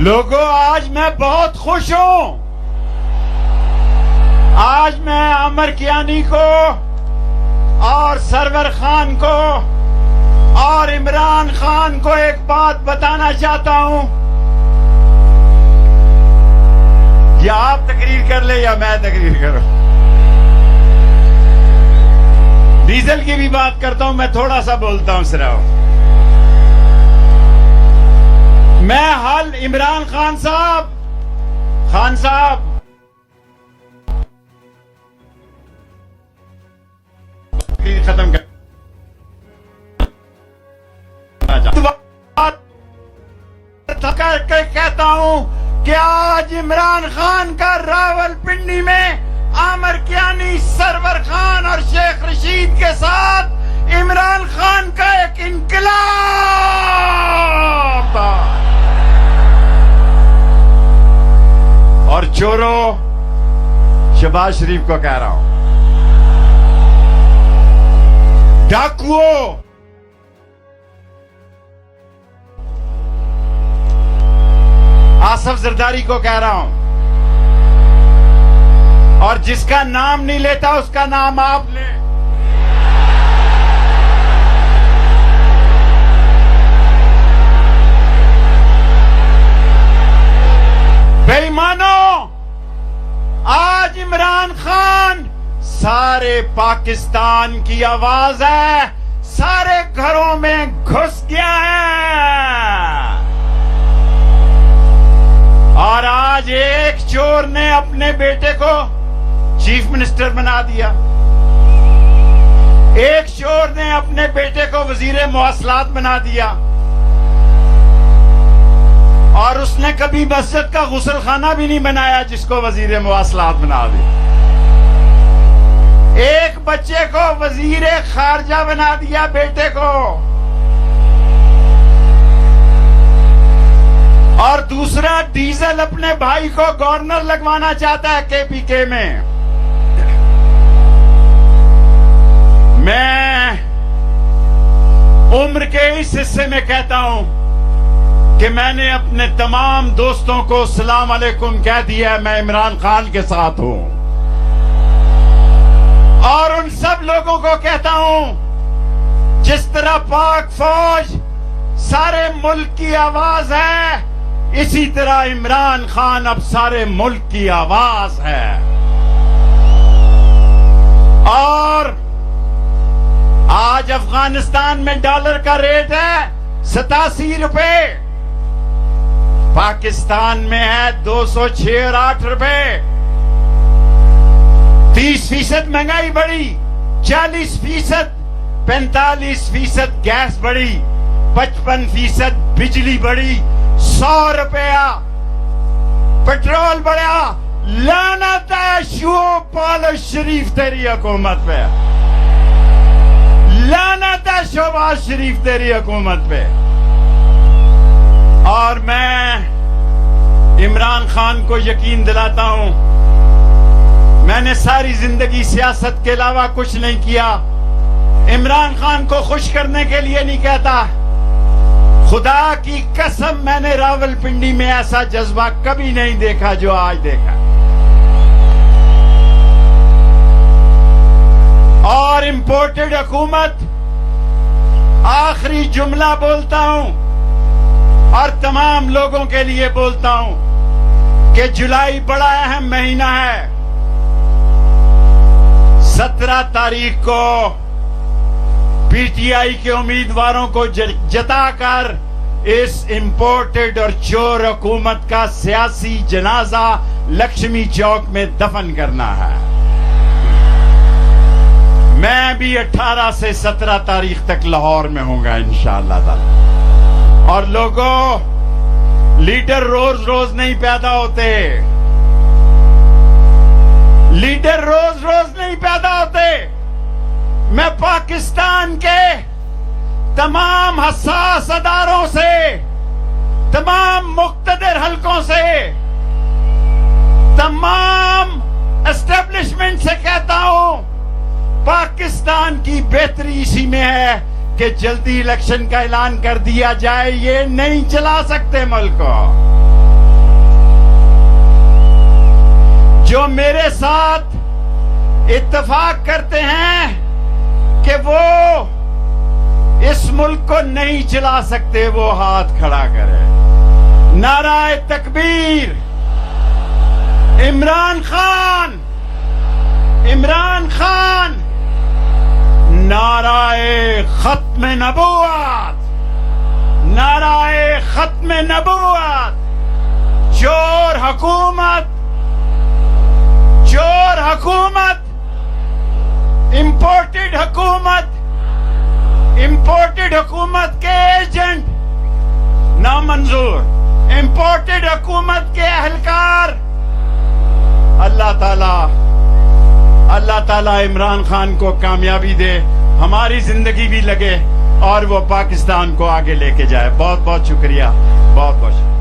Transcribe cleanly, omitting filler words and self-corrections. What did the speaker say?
लोगों, आज मैं बहुत खुश हूं। आज मैं आमिर कियानी को और सरवर खान को और इमरान खान को एक बात बताना चाहता हूं। या आप तकरीर कर ले या मैं तकरीर करूं। डीजल की भी बात करता हूं, मैं थोड़ा सा बोलता हूं सिर्फ। मैं हाल इमरान खान साहब खत्म कर कहता हूं कि आज इमरान खान का रावलपिंडी में आमिर कियानी, सरवर खान और शेख रशीद के साथ इमरान खान का एक इनकलाब था। और चोरों, शहबाज शरीफ को कह रहा हूं, डाकुओं, आसफ जरदारी को कह रहा हूं, और जिसका नाम नहीं लेता उसका नाम आप ले। बेईमानों, आज इमरान खान सारे पाकिस्तान की आवाज है, सारे घरों में घुस गया है। और आज एक चोर ने अपने बेटे को चीफ मिनिस्टर बना दिया, एक चोर ने अपने बेटे को वजीर मुवासलात बना दिया, और उसने कभी मस्जिद का गुसल खाना भी नहीं बनाया जिसको वजीर मुवासलात बना दिया। एक बच्चे को वजीर खारजा बना दिया, बेटे को, और दूसरा डीजल अपने भाई को गवर्नर लगवाना चाहता है केपीके में। मैं उम्र के इस हिस्से में कहता हूं कि मैंने अपने तमाम दोस्तों को सलाम अलैकुम कह दिया, मैं इमरान खान के साथ हूं। और उन सब लोगों को कहता हूं, जिस तरह पाक फौज सारे मुल्क की आवाज है, इसी तरह इमरान खान अब सारे मुल्क की आवाज है। और आज अफगानिस्तान में डॉलर का रेट है 87 रुपए, पाकिस्तान में है 206 और 8 रुपए। 30% महंगाई बढ़ी, 40%, 45% गैस बढ़ी, 55% बिजली बढ़ी, 100 रुपया पेट्रोल बढ़ा। लानत है शहबाज शरीफ तेरी हुकूमत पे, लानत है शहबाज शरीफ तेरी हुकूमत पे। और मैं इमरान खान को यकीन दिलाता हूं, मैंने सारी जिंदगी सियासत के अलावा कुछ नहीं किया। इमरान खान को खुश करने के लिए नहीं कहता, खुदा की कसम मैंने रावलपिंडी में ऐसा जज्बा कभी नहीं देखा जो आज देखा। और इंपोर्टेड हुकूमत, आखिरी जुमला बोलता हूं और तमाम लोगों के लिए बोलता हूं कि जुलाई बड़ा अहम महीना है। 17 तारीख को पीटीआई के उम्मीदवारों को जताकर इस इंपोर्टेड और चोर हुकूमत का सियासी जनाजा लक्ष्मी चौक में दफन करना है। मैं भी 18 से 17 तारीख तक लाहौर में होऊंगा इंशाअल्लाह ताला। और लोगों, लीडर रोज रोज नहीं पैदा होते, लीडर रोज रोज नहीं पैदा होते। मैं पाकिस्तान के तमाम हसास अदारों से, तमाम मुक्तदर हलकों से, तमाम एस्टेब्लिशमेंट से कहता हूं, पाकिस्तान की बेहतरी इसी में है कि जल्दी इलेक्शन का ऐलान कर दिया जाए। ये नहीं चला सकते मुल्क को। जो मेरे साथ इत्तेफाक करते हैं कि वो इस मुल्क को नहीं चला सकते, वो हाथ खड़ा करे। नाराए तकबीर। इमरान खान, इमरान खान। नाराए खत्म नबूवत, नाराए खत्म नबूवत। चोर हुकूमत, चोर हुकूमत, इंपोर्टेड हुकूमत, इंपोर्टेड हुकूमत के एजेंट नामंजूर, इंपोर्टेड हुकूमत के अहलकार। अल्लाह ताला इमरान खान को कामयाबी दे, हमारी जिंदगी भी लगे और वो पाकिस्तान को आगे लेके जाए। बहुत बहुत शुक्रिया, बहुत बहुत शुक्रिया।